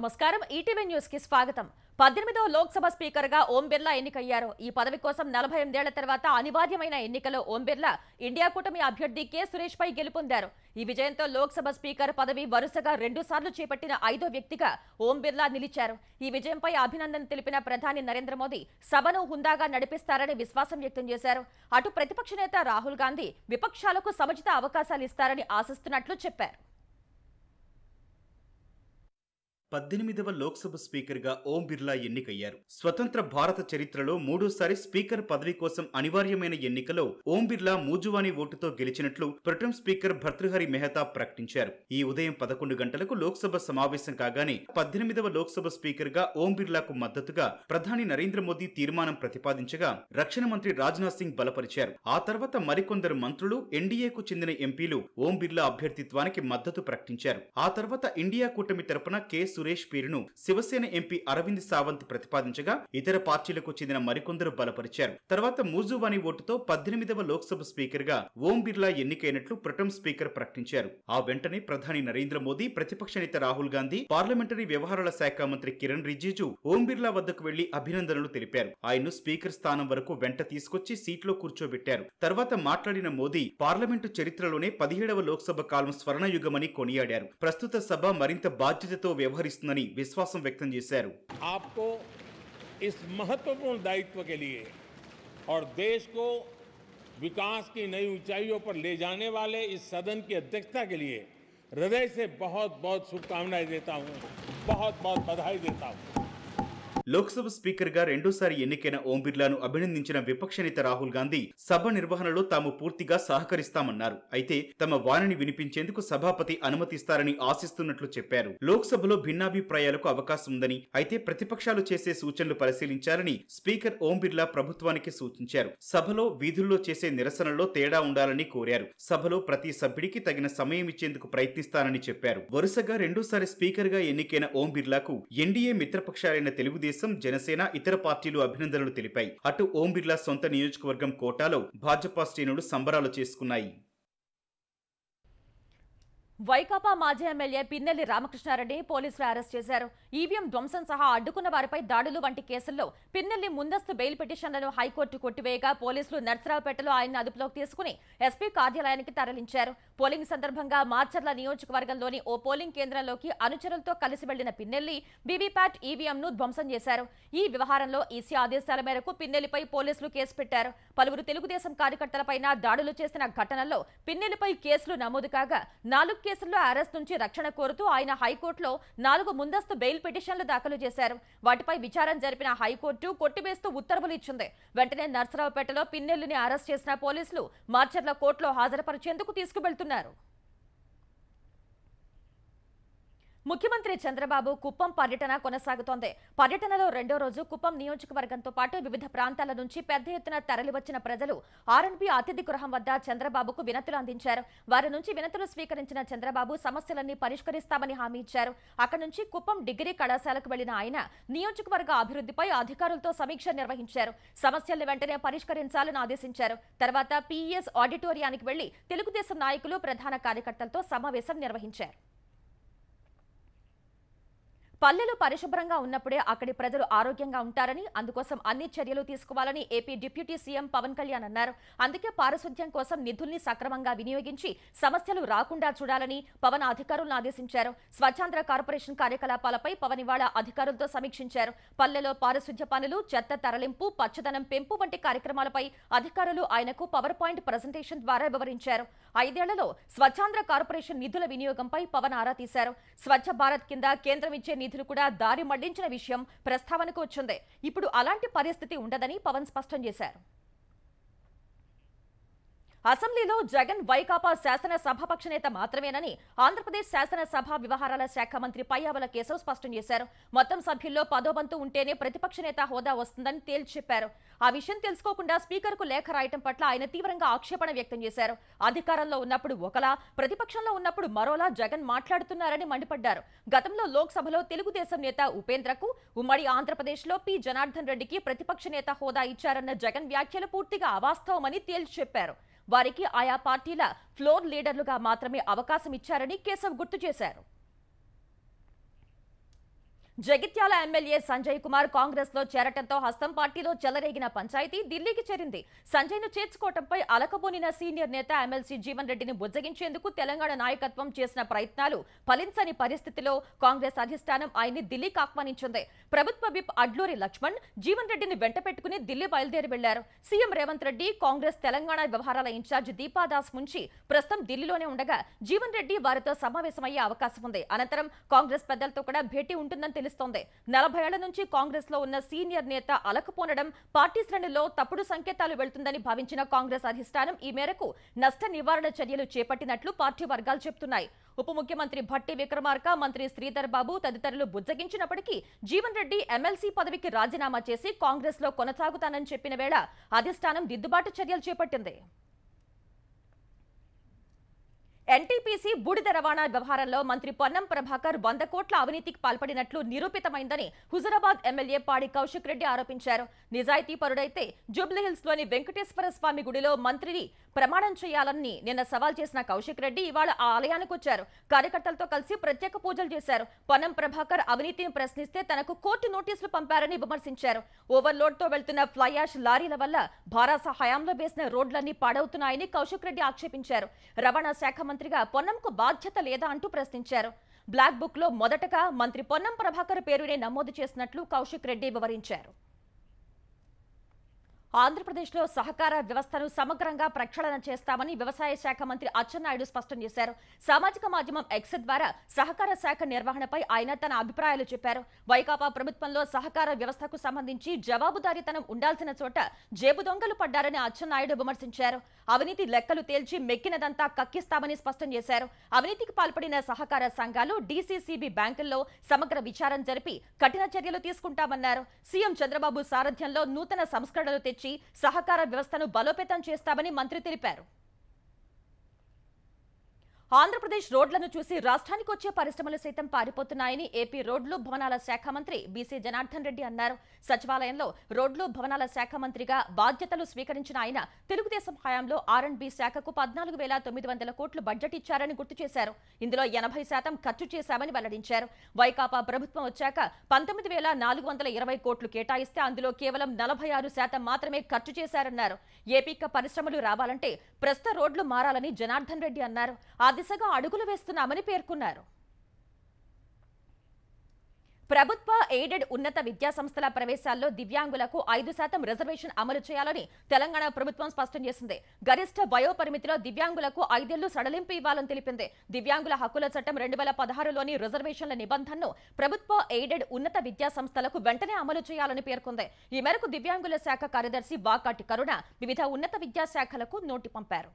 నమస్కారం ETV news కి స్వాగతం 18వ లోక్సభ స్పీకర్ గా ఓం బిర్లా ఎన్నికయ్యారు ఈ పదవి కోసం 48 ఏళ్ల తర్వాత అనివార్యమైన ఎన్నికలో ఓం బిర్లా ఇండియా కూటమి అభ్యర్థి కె సురేష్ పై గెలుపొందారు ఈ విజయంతో లోక్సభ స్పీకర్ పదవి వరుసగా 2 సార్లు చేపట్టిన 5వ వ్యక్తిగా ఓం బిర్లా నిలిచారు ఈ విజయంపై అభినందన తెలిపిన ప్రధాని నరేంద్ర మోదీ సభను హుందాగా నడిపిస్తారని విశ్వాసం వ్యక్తం చేశారు అటు ప్రతిపక్ష నేత రాహుల్ గాంధీ విపక్షాలకు సముచిత అవకాశాలు ఇస్తారని ఆశిస్తున్నట్లు చెప్పారు 18వ లోక్సభ స్పీకర్గా ఓం బిర్లా ఎన్నికయ్యారు స్వతంత్ర భారత చరిత్రలో మూడోసారి స్పీకర్ పదవి కోసం అనివార్యమైన ఎన్నికలో ఓం బిర్లా మూజువాణి ఓటుతో గెలిచినట్లు ప్రొటెం స్పీకర్ భర్తృహరి మెహతా ప్రకటించారు ఈ ఉదయం 11 గంటలకు లోక్సభ సమావేశం కాగానే 18వ లోక్సభ స్పీకర్గా ఓం బిర్లాకు మద్దతుగా ప్రధాని నరేంద్ర మోదీ తీర్మానం ప్రతిపాదించగా రక్షణ మంత్రి రాజ్నాథ్ సింగ్ బలపరిచారు ఆ తర్వాత మరికొందరు మంత్రులు ఎన్డీఏకు చెందిన ఎంపీలు ఓం బిర్లా అభ్యర్థిత్వానికి మద్దతు ప్రకటించారు ఆ తర్వాత ఇండియా కూటమి తరపున కె సురేష్ పేరును శివసేన ఎంపీ అరవింద్ సావంత్ ప్రతిపాదించగా ఇతర పార్టీలకు చెందిన మరికొందరు బలపరిచారు తర్వాత మూజువాణి ఓటుతో 18వ లోక్సభ స్పీకర్ గా ఓం బిర్లా ఎన్నికైనట్లు ప్రొటెం స్పీకర్ ప్రకటించారు ఆ వెంటనే ప్రధాని నరేంద్ర మోదీ ప్రతిపక్ష నేత రాహుల్ గాంధీ పార్లమెంటరీ వ్యవహారాల శాఖ మంత్రి కిరణ్ రిజిజు ఓం బిర్లా వద్దకు వెళ్లి అభినందనలు తెలిపారు ఆయన్ను స్పీకర్ స్థానం వరకు వెంట తీసుకొచ్చి సీట్లో కూర్చోబెట్టారు తర్వాత మాట్లాడిన మోదీ పార్లమెంటు చరిత్రలోనే 17వ లోక్సభ కాలం స్వర్ణయుగమని కొనియాడారు ప్రస్తుత సభ మరింత బాధ్యతతో వ్యవహరిస్తుందని విశ్వాసం వ్యక్తం చేశారు आपको इस महत्वपूर्ण दायित्व के लिए और देश को विकास की नई ऊंचाइयों पर ले जाने वाले इस सदन की अध्यक्षता के लिए हृदय से बहुत बहुत शुभकामनाएं देता हूं बहुत बहुत बधाई देता हूं లోక్సభ స్పీకర్ గా రెండోసారి ఎన్నికైన ఓం బిర్లాను అభినందించిన విపక్ష నేత రాహుల్ గాంధీ సభ నిర్వహణలో తాము పూర్తిగా సహకరిస్తామన్నారు అయితే తమ వాణిని వినిపించేందుకు సభాపతి అనుమతిస్తారని ఆశిస్తున్నట్లు చెప్పారు లోక్సభలో భిన్నాభిప్రాయాలకు అవకాశం ఉందని అయితే ప్రతిపక్షాలు చేసే సూచనలు పరిశీలించాలని స్పీకర్ ఓం బిర్లా ప్రభుత్వానికి సూచించారు సభలో వీధుల్లో చేసే నిరసనల్లో తేడా ఉండాలని కోరారు సభలో ప్రతి సభ్యుడికి తగిన సమయం ఇచ్చేందుకు ప్రయత్నిస్తానని చెప్పారు వరుసగా రెండోసారి స్పీకర్ గా ఎన్నికైన ఓం బిర్లాకు ఎన్డీఏ మిత్రపక్షాలైన తెలుగుదేశం జనసేన ఇతర పార్టీలు అభినందనలు తెలిపాయి అటు ఓం బిర్లా సొంత నియోజకవర్గం కోటాలో భాజపా శ్రేణులు సంబరాలు చేసుకున్నాయి వైకాపా మాజీ ఎమ్మెల్యే పిన్నెల్లి రామకృష్ణారెడ్డి పోలీసులు అరెస్ట్ చేశారు ఈవీఎం ధ్వంసం సహా అడ్డుకున్న వారిపై దాడులు వంటి కేసుల్లో పిన్నెల్లి ముందస్తు బెయిల్ పిటిషన్లను హైకోర్టు కొట్టివేయగా పోలీసులు నర్సరావుపేటలో ఆయన అదుపులోకి తీసుకుని ఎస్పీ కార్యాలయానికి తరలించారు పోలింగ్ సందర్భంగా మార్చర్ల నియోజకవర్గంలోని ఓ పోలింగ్ కేంద్రంలోకి అనుచరులతో కలిసి వెళ్లిన పిన్నెల్లి వీవీప్యాట్ ఈవీఎంను ధ్వంసం చేశారు ఈ వ్యవహారంలో ఈసీ ఆదేశాల మేరకు పిన్నెల్లిపై పోలీసులు కేసు పెట్టారు పలువురు తెలుగుదేశం కార్యకర్తలపై దాడులు చేసిన ఘటనలో పిన్నెల్లిపై కేసులు నమోదు కాగా 4 కేసుల్లో అరెస్ట్ నుంచి రక్షణ కోరుతూ ఆయన హైకోర్టులో 4 ముందస్తు బెయిల్ పిటిషన్లు దాఖలు చేశారు వాటిపై విచారణ జరిపిన హైకోర్టు కొట్టివేస్తూ ఉత్తర్వులు ఇచ్చింది వెంటనే నర్సరావుపేటలో పిన్నెల్లిని అరెస్ట్ చేసిన పోలీసులు మార్చర్ల కోర్టులో హాజరుపరిచేందుకు తీసుకువెళ్తున్నారు ముఖ్యమంత్రి చంద్రబాబు కుప్పం పర్యటన కొనసాగుతోంది పర్యటనలో రెండో రోజు కుప్పం నియోజకవర్గంతో పాటు వివిధ ప్రాంతాల నుంచి పెద్ద ఎత్తున తరలివచ్చిన ప్రజలు ఆర్ఎన్బి అతిథి గృహం వద్ద చంద్రబాబుకు వినతులు అందించారు వారి నుంచి వినతులు స్వీకరించిన చంద్రబాబు సమస్యలన్నీ పరిష్కరిస్తామని హామీ ఇచ్చారు అక్కడి నుంచి కుప్పం డిగ్రీ కళాశాలకు వెళ్లిన ఆయన నియోజకవర్గ అభివృద్ధిపై అధికారులతో సమీక్ష నిర్వహించారు సమస్యలను వెంటనే పరిష్కరించాలని ఆదేశించారు తర్వాత పీఈఎస్ ఆడిటోరియానికి వెళ్లి తెలుగుదేశం నాయకులు ప్రధాన కార్యకర్తలతో సమావేశం నిర్వహించారు పల్లెలు పరిశుభ్రంగా ఉన్నప్పుడే అక్కడి ప్రజలు ఆరోగ్యంగా ఉంటారని అందుకోసం అన్ని చర్యలు తీసుకోవాలని AP deputy CM Pawan Kalyan అన్నారు అందుకే పారిశుధ్యం కోసం నిధుల్ని సక్రమంగా వినియోగించి సమస్యలు రాకుండా చూడాలని పవన్ అధికారులను ఆదేశించారు స్వచ్ఛాంధ్ర కార్పొరేషన్ కార్యకలాపాలపై పవన్ ఇవాళ అధికారులతో సమీక్షించారు పల్లెలో పారిశుధ్య పనులు చెత్త తరలింపు పచ్చదనం పెంపు వంటి కార్యక్రమాలపై అధికారులు ఆయనకు పవర్ పాయింట్ ప్రజెంటేషన్ ద్వారా వివరించారు 5 ఏళ్లలో స్వచ్ఛాంధ్ర కార్పొరేషన్ నిధుల వినియోగంపై పవన్ ఆరా తీశారు స్వచ్ఛ భారత్ కింద కేంద్రం ఇచ్చే నిధులు కూడా దారి మళ్లించిన విషయం ప్రస్తావనకు వచ్చింది ఇప్పుడు అలాంటి పరిస్థితి ఉండదని పవన్ స్పష్టం చేశారు అసెంబ్లీలో జగన్ వైకాపా శాసనసభాపక్ష నేత మాత్రమేనని ఆంధ్రప్రదేశ్ శాసనసభ వ్యవహారాల శాఖ మంత్రి పయ్యావుల కేశవ్ స్పష్టం చేశారు మొత్తం సభ్యుల్లో 10వ వంతు ఉంటేనే ప్రతిపక్ష నేత హోదా వస్తుందని తేల్చి చెప్పారు ఆ విషయం తెలుసుకోకుండా స్పీకర్కు లేఖ రాయటం పట్ల ఆయన తీవ్రంగా ఆక్షేపణ వ్యక్తం చేశారు అధికారంలో ఉన్నప్పుడు ఒకలా ప్రతిపక్షంలో ఉన్నప్పుడు మరోలా జగన్ మాట్లాడుతున్నారని మండిపడ్డారు గతంలో లోక్సభలో తెలుగుదేశం నేత ఉపేంద్రకు ఉమ్మడి ఆంధ్రప్రదేశ్లో పి జనార్దన్ రెడ్డికి ప్రతిపక్ష నేత హోదా ఇచ్చారన్న జగన్ వ్యాఖ్యలు పూర్తిగా అవాస్తవమని తేల్చి చెప్పారు వారికి ఆయా పార్టీల ఫ్లోర్ లీడర్లుగా మాత్రమే అవకాశం ఇచ్చారని కేశవ్ గుర్తు చేశారు జగిత్యాల ఎమ్మెల్యే సంజయ్ కుమార్ కాంగ్రెస్ లో చేరటంతో హస్తం పార్టీలో చెలరేగిన పంచాయతీ ఢిల్లీకి చేరింది. సంజయ్ ను చేర్చుకోవడంపై అలకబోనిన సీనియర్ నేత ఎమ్మెల్సీ జీవన్ రెడ్డిని బుజ్జగించేందుకు తెలంగాణ నాయకత్వం చేసిన ప్రయత్నాలు ఫలించని పరిస్థితిలో కాంగ్రెస్ అధిష్టానం ఆయన్ని ఢిల్లీకి ఆహ్వానించింది. ప్రభుత్వ విప్ అడ్లూరి లక్ష్మణ్ జీవన్ రెడ్డిని వెంట పెట్టుకుని ఢిల్లీ బయలుదేరి వెళ్లారు. సీఎం రేవంత్ రెడ్డి, కాంగ్రెస్ తెలంగాణ వ్యవహారాల ఇన్ఛార్జ్ దీపాదాస్ ముంచి ప్రస్తుతం ఢిల్లీలోనే ఉండగా జీవన్ రెడ్డి వారితో సమావేశమయ్యే అవకాశం ఉంది. అనంతరం కాంగ్రెస్ పెద్దలతో కూడా భేటీ ఉంటుందని తెలుస్తోంది. 40 ఏళ్ల నుంచి కాంగ్రెస్ లో ఉన్న సీనియర్ నేత అలకపోనడం పార్టీ శ్రేణుల్లో తప్పుడు సంకేతాలు వెళ్తుందని భావించిన కాంగ్రెస్ అధిష్టానం ఈ మేరకు నష్ట నివారణ చర్యలు చేపట్టినట్లు పార్టీ వర్గాలు చెబుతున్నాయి. ఉప ముఖ్యమంత్రి భట్టి విక్రమార్క, మంత్రి శ్రీధర్ బాబు తదితరులు బుజ్జగించినప్పటికీ జీవన్ రెడ్డి ఎమ్మెల్సీ పదవికి రాజీనామా చేసి కాంగ్రెస్ లో కొనసాగుతానని చెప్పిన వేళ అధిష్టానం దిద్దుబాటు చర్యలు చేపట్టింది. ఎన్టీపీసీ బూడిద రవాణా వ్యవహారంలో మంత్రి పొన్నం ప్రభాకర్ 100 కోట్ల అవినీతికి పాల్పడినట్లు నిరూపితమైందని హుజురాబాద్ ఎమ్మెల్యే పాడి కౌశిక్ రెడ్డి ఆరోపించారు. నిజాయితీ పరుడైతే జూబ్లీహిల్స్ లోని వెంకటేశ్వర స్వామి గుడిలో మంత్రిని ప్రమాణం చేయాలని నిన్న సవాల్ చేసిన కౌశిక్ రెడ్డి ఇవాళ ఆ ఆలయానికి వచ్చారు. కార్యకర్తలతో కలిసి ప్రత్యేక పూజలు చేశారు. పొన్నం ప్రభాకర్ అవినీతిని ప్రశ్నిస్తే తనకు కోర్టు నోటీసులు పంపారని విమర్శించారు. ఓవర్లోడ్ తో వెళ్తున్న ఫ్లై యాష్ లారీల వల్ల భారత హయాంలో వేసిన రోడ్లన్నీ పాడవుతున్నాయని కౌశిక్ రెడ్డి ఆక్షేపించారు. రవాణా శాఖ మంత్రిగా పొన్నంకు బాధ్యత లేదా అంటూ ప్రశ్నించారు. బ్లాక్ బుక్ లో మొదటగా మంత్రి పొన్నం ప్రభాకర్ పేరునే నమోదు చేసినట్లు కౌశిక్ రెడ్డి వివరించారు. ఆంధ్రప్రదేశ్లో సహకార వ్యవస్థను సమగ్రంగా ప్రక్షాళన చేస్తామని వ్యవసాయ శాఖ మంత్రి అచ్చెన్నాయుడు స్పష్టం చేశారు. సామాజిక మాధ్యమం ఎక్స్ ద్వారా సహకార శాఖ నిర్వహణపై ఆయన తన అభిప్రాయాలు చెప్పారు. వైకాపా ప్రభుత్వంలో సహకార వ్యవస్థకు సంబంధించి జవాబుదారీతనం ఉండాల్సిన చోట జేబు దొంగలు పడ్డారని అచ్చెన్నాయుడు విమర్శించారు. అవినీతి లెక్కలు తేల్చి మెక్కినదంతా కక్కిస్తామని స్పష్టం చేశారు. అవినీతికి పాల్పడిన సహకార సంఘాలు, డీసీసీబీ బ్యాంకుల్లో సమగ్ర విచారణ జరిపి కఠిన చర్యలు తీసుకుంటామన్నారు. సీఎం చంద్రబాబు సారథ్యంలో నూతన సంస్కరణలు తెచ్చి సహకార వ్యవస్థను బలోపేతం చేస్తామని మంత్రి తెలిపారు. ఆంధ్రప్రదేశ్ రోడ్లను చూసి రాష్ట్రానికి వచ్చే పరిశ్రమలు సైతం పారిపోతున్నాయని ఏపీ రోడ్లు భవనాల శాఖ మంత్రి బీసీ జనార్దన్ రెడ్డి అన్నారు. సచివాలయంలో రోడ్లు భవనాల శాఖ మంత్రిగా బాధ్యతలు స్వీకరించిన ఆయన తెలుగుదేశం హయాంలో R&B శాఖకు 14,900 కోట్లు బడ్జెట్ ఇచ్చారని గుర్తు చేశారు. ఇందులో 80% ఖర్చు చేశామని వెల్లడించారు. వైకాపా ప్రభుత్వం వచ్చాక 19,420 కోట్లు కేటాయిస్తే అందులో కేవలం 46% మాత్రమే ఖర్చు చేశారన్నారు. ఏపీకి పరిశ్రమలు రావాలంటే ప్రస్తుత రోడ్లు మారాలని జనార్దన్ రెడ్డి అన్నారు. ఆ దిశగా అడుగులు వేస్తున్నామని పేర్కొన్నారు. ప్రభుత్వ ఎయిడెడ్ ఉన్నత విద్యా సంస్థల ప్రవేశాల్లో దివ్యాంగులకు 5% రిజర్వేషన్ అమలు చేయాలని తెలంగాణ ప్రభుత్వం స్పష్టం చేసింది. గరిష్ట వయోపరిమితిలో దివ్యాంగులకు 5 ఏళ్లు సడలింపు ఇవ్వాలని తెలిపింది. దివ్యాంగుల హక్కుల చట్టం 2016లోని రిజర్వేషన్ల నిబంధనను ప్రభుత్వ ఎయిడెడ్ ఉన్నత విద్యా సంస్థలకు వెంటనే అమలు చేయాలని పేర్కొంది. ఈ మేరకు దివ్యాంగుల శాఖ కార్యదర్శి వాకాటి కరుణ వివిధ ఉన్నత విద్యా శాఖలకు నోటి పంపారు.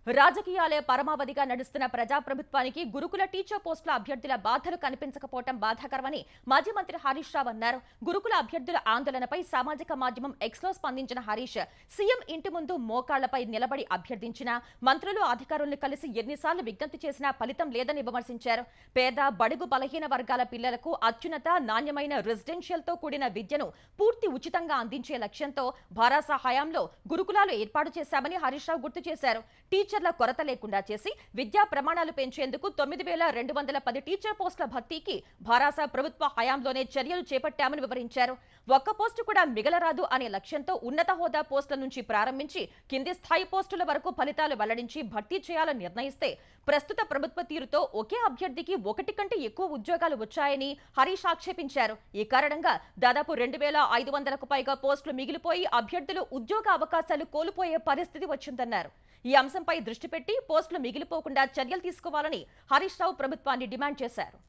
రాజకీయాలే పరమావధిగా నడుస్తున్న ప్రజాప్రభుత్వానికి గురుకుల టీచర్ పోస్టుల అభ్యర్థుల బాధలు కనిపించకపోవడం బాధాకరమని మాజీ మంత్రి హరీష్ రావు అన్నారు. గురుకుల అభ్యర్థుల ఆందోళనపై సామాజిక మాధ్యమం ఎక్స్ లో స్పందించిన హరీష్, సీఎం ఇంటి ముందు మోకాళ్లపై నిలబడి అభ్యర్థించినా, మంత్రులు అధికారులను కలిసి ఎన్నిసార్లు విజ్ఞప్తి చేసినా ఫలితం లేదని విమర్శించారు. పేద, బడుగు, బలహీన వర్గాల పిల్లలకు అత్యున్నత, నాణ్యమైన రెసిడెన్షియల్ తో కూడిన విద్యను పూర్తి ఉచితంగా అందించే లక్ష్యంతో భారత హయాంలో గురుకులాలు ఏర్పాటు చేశామని హరీష్ రావు గుర్తు చేశారు. టీచర్ల కొరత లేకుండా చేసి విద్యా ప్రమాణాలు పెంచేందుకు 9,210 టీచర్ పోస్టుల భర్తీకి భారత ప్రభుత్వ హయాంలోనే చర్యలు చేపట్టామని వివరించారు. ఒక్క పోస్టు కూడా మిగలరాదు అనే లక్ష్యంతో ఉన్నత హోదా పోస్టుల నుంచి ప్రారంభించి కింది స్థాయి పోస్టుల వరకు ఫలితాలు వెల్లడించి భర్తీ చేయాలని నిర్ణయిస్తే ప్రస్తుత ప్రభుత్వ తీరుతో ఒకే అభ్యర్థికి 1 కంటే ఎక్కువ ఉద్యోగాలు వచ్చాయని హరీష్ ఆక్షేపించారు. ఈ కారణంగా దాదాపు 2,500కు పైగా పోస్టులు మిగిలిపోయి అభ్యర్థులు ఉద్యోగ అవకాశాలు కోల్పోయే పరిస్థితి వచ్చిందన్నారు. ఈ అంశంపై దృష్టి పెట్టి పోస్టులు మిగిలిపోకుండా చర్యలు తీసుకోవాలని హరీష్ రావు ప్రభుత్వాన్ని డిమాండ్ చేశారు.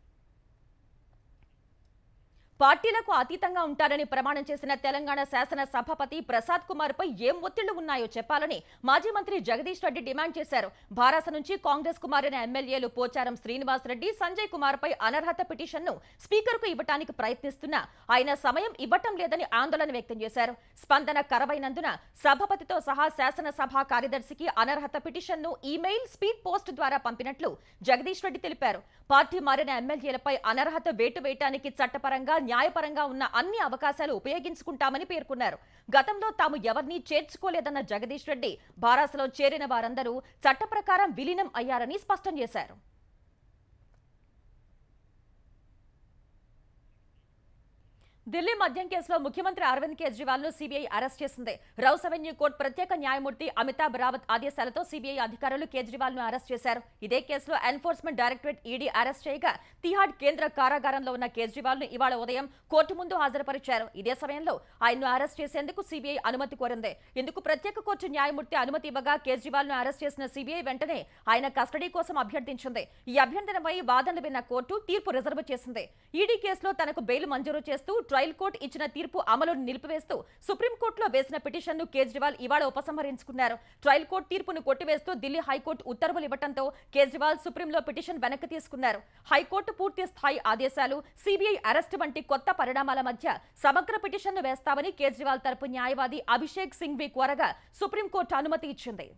పార్టీలకు అతీతంగా ఉంటారని ప్రమాణం చేసిన తెలంగాణ శాసన సభాపతి ప్రసాద్ కుమార్ పై ఏం ఒత్తిళ్లు ఉన్నాయో చెప్పాలని మాజీ మంత్రి జగదీష్ రెడ్డి డిమాండ్ చేశారు. భారస నుంచి కాంగ్రెస్ కు మారిన ఎమ్మెల్యేలు పోచారం శ్రీనివాస్ రెడ్డి, సంజయ్ కుమార్ పై అనర్హత పిటిషన్ను స్పీకర్ కు ఇవ్వడానికి ప్రయత్నిస్తున్నా ఆయన సమయం ఇవ్వటం లేదని ఆందోళన వ్యక్తం చేశారు. స్పందన కరవైనందున సభాపతితో సహా శాసనసభ కార్యదర్శికి అనర్హత పిటిషన్ను ఈమెయిల్, స్పీడ్ పోస్ట్ ద్వారా పంపినట్లు జగదీష్ రెడ్డి తెలిపారు. పార్టీ మారిన ఎమ్మెల్యేలపై అనర్హత వేటు వేయటానికి చట్టపరంగా, న్యాయపరంగా ఉన్న అన్ని అవకాశాలు ఉపయోగించుకుంటామని పేర్కొన్నారు. గతంలో తాము ఎవరిని చేర్చుకోలేదన్న జగదీష్ రెడ్డి భారసలో చేరిన వారందరూ చట్ట ప్రకారం విలీనం అయ్యారని స్పష్టం చేశారు. ఢిల్లీ మద్యం కేసులో ముఖ్యమంత్రి అరవింద్ కేజ్రీవాల్ ను సీబీఐ అరెస్ట్ చేసింది. రౌస్ అవెన్యూ కోర్టు ప్రత్యేక న్యాయమూర్తి అమితాబ్ రావత్ ఆదేశాలతో సీబీఐ అధికారులు కేజ్రీవాల్ ను అరెస్ట్ చేశారు. ఇదే కేసులో ఎన్ఫోర్స్మెంట్ డైరెక్టరేట్ ఈడీ అరెస్ట్ చేయగా తిహాడ్ కేంద్ర కారాగారంలో ఉన్న కేజ్రీవాల్ ను ఇవాళ ఉదయం కోర్టు ముందు హాజరుపరిచారు. ఇదే సమయంలో ఆయన్ను అరెస్ట్ చేసేందుకు సీబీఐ అనుమతి కోరింది. ఇందుకు ప్రత్యేక కోర్టు న్యాయమూర్తి అనుమతి ఇవ్వగా కేజ్రీవాల్ ను అరెస్ట్ చేసిన సీబీఐ వెంటనే ఆయన కస్టడీ కోసం అభ్యర్థించింది. ఈ అభ్యర్థనపై వాదనలు విన్న కోర్టు తీర్పు రిజర్వ్ చేసింది. ఈడీ కేసులో తనకు బెయిల్ మంజూరు చేస్తూ ట్రయల్ కోర్టు ఇచ్చిన తీర్పు అమలును నిలిపివేస్తూ సుప్రీంకోర్టులో వేసిన పిటిషన్ను కేజ్రీవాల్ ఇవాళ ఉపసంహరించుకున్నారు. ట్రయల్ కోర్టు తీర్పును కొట్టివేస్తూ ఢిల్లీ హైకోర్టు ఉత్తర్వులు ఇవ్వడంతో కేజ్రీవాల్ సుప్రీంలో పిటిషన్ వెనక్కి తీసుకున్నారు. హైకోర్టు పూర్తి స్థాయి ఆదేశాలు, సీబీఐ అరెస్టు వంటి కొత్త పరిణామాల మధ్య సమగ్ర పిటిషన్ను వేస్తామని కేజ్రీవాల్ తరపు న్యాయవాది అభిషేక్ సింఘ్వి కోరగా సుప్రీంకోర్టు అనుమతి ఇచ్చింది.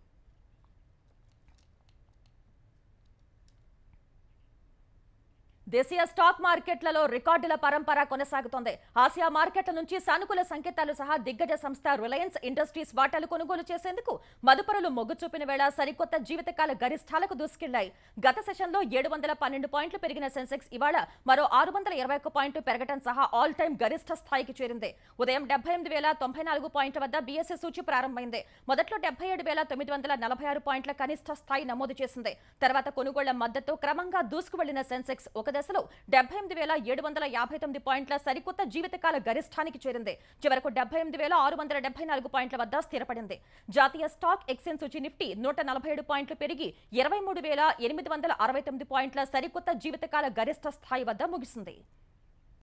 దేశీయ స్టాక్ మార్కెట్లలో రికార్డుల పరంపర కొనసాగుతోంది. ఆసియా మార్కెట్ల నుంచి సానుకూల సంకేతాలు సహా దిగ్గజ సంస్థ రిలయన్స్ ఇండస్ట్రీస్ వాటాలు కొనుగోలు చేసేందుకు మదుపరులు మొగ్గు చూపిన వేళ సరికొత్త జీవితకాల గరిష్టాలకు దూసుకెళ్లాయి. గత సెషన్లో 712 పాయింట్లు పెరిగిన సెన్సెక్స్ ఇవాళ మరో 621 పాయింట్లు పెరగడం సహా ఆల్ టైమ్ గరిష్ట స్థాయికి చేరింది. ఉదయం 78,094 పాయింట్ల వద్ద బీఎస్ఈ సూచి ప్రారంభమైంది. మొదట్లో 77,946 పాయింట్ల కనిష్ట స్థాయి నమోదు చేసింది. తర్వాత కొనుగోళ్ల మద్దతు క్రమంగా దూసుకు వెళ్లిన సెన్సెక్స్ ఒక దశలో 78,759 పాయింట్ల సరికొత్త జీవితకాల గరిష్టానికి చేరింది. చివరకు 78,674 పాయింట్ల వద్ద స్థిరపడింది. జాతీయ స్టాక్ ఎక్స్చేంజ్ సూచి నిఫ్టీ 147 పాయింట్లు పెరిగి 23,869 పాయింట్ల సరికొత్త జీవితకాల గరిష్ట స్థాయి వద్ద ముగిసింది.